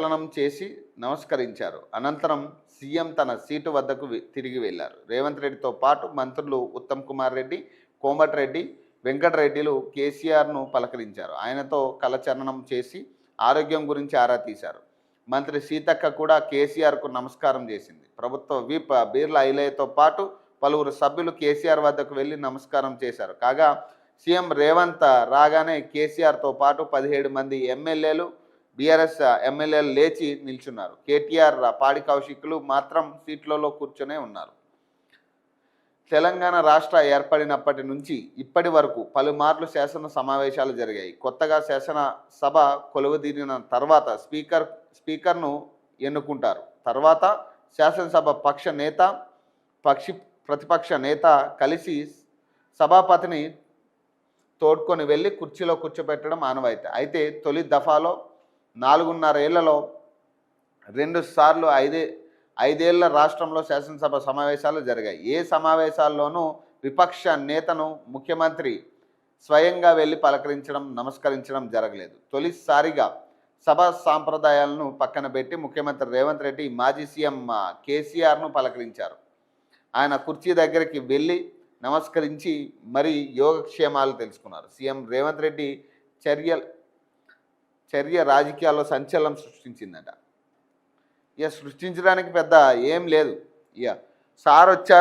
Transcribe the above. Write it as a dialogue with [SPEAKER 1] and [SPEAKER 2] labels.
[SPEAKER 1] ఆందోళనం చేసి నమస్కరించారు. అనంతరం సీఎం తన సీటు వద్దకు తిరిగి వెళ్లారు. రేవంత్ రెడ్డితో పాటు మంత్రులు ఉత్తమ్ కుమార్ రెడ్డి, కోమటిరెడ్డి, వెంకటరెడ్డిలు కేసీఆర్ను పలకరించారు. ఆయనతో కలచరణం చేసి ఆరోగ్యం గురించి ఆరా తీశారు. మంత్రి సీతక్క కూడా కేసీఆర్కు నమస్కారం చేసింది. ప్రభుత్వ విప్ బీర్లా ఐలయ్యతో పాటు పలువురు సభ్యులు కేసీఆర్ వద్దకు వెళ్లి నమస్కారం చేశారు. కాగా సీఎం రేవంత్ రాగానే కేసీఆర్తో పాటు 17 మంది ఎమ్మెల్యేలు, బీఆర్ఎస్ ఎమ్మెల్యేలు లేచి నిల్చున్నారు. కేటీఆర్, పాడి కౌశికులు మాత్రం సీట్లలో కూర్చొనే ఉన్నారు. తెలంగాణ రాష్ట్ర ఏర్పడినప్పటి నుంచి ఇప్పటి వరకు పలుమార్లు శాసన సమావేశాలు జరిగాయి. కొత్తగా శాసనసభ కొలువుదీరిన తర్వాత స్పీకర్ను ఎన్నుకుంటారు. తర్వాత శాసనసభ ప్రతిపక్ష నేత కలిసి సభాపతిని తోడ్కొని వెళ్ళి కుర్చీలో కూర్చోబెట్టడం ఆనవాయితీ. అయితే తొలి దఫాలో 4.5 ఏళ్లలో 2 సార్లు 5 ఏళ్ల రాష్ట్రంలో శాసనసభ సమావేశాలు జరిగాయి. ఏ సమావేశాల్లోనూ విపక్ష నేతను ముఖ్యమంత్రి స్వయంగా వెళ్ళి పలకరించడం, నమస్కరించడం జరగలేదు. తొలిసారిగా సభ సాంప్రదాయాలను పక్కన పెట్టి ముఖ్యమంత్రి రేవంత్ రెడ్డి మాజీ సీఎం కేసీఆర్ను పలకరించారు. ఆయన కుర్చీ దగ్గరికి వెళ్ళి నమస్కరించి మరి యోగక్షేమాలు తెలుసుకున్నారు. సీఎం రేవంత్ రెడ్డి చర్య రాజకీయాల్లో సంచలనం సృష్టించిందట. ఇక సృష్టించడానికి పెద్ద ఏం లేదు. ఇక సార్ వచ్చారు.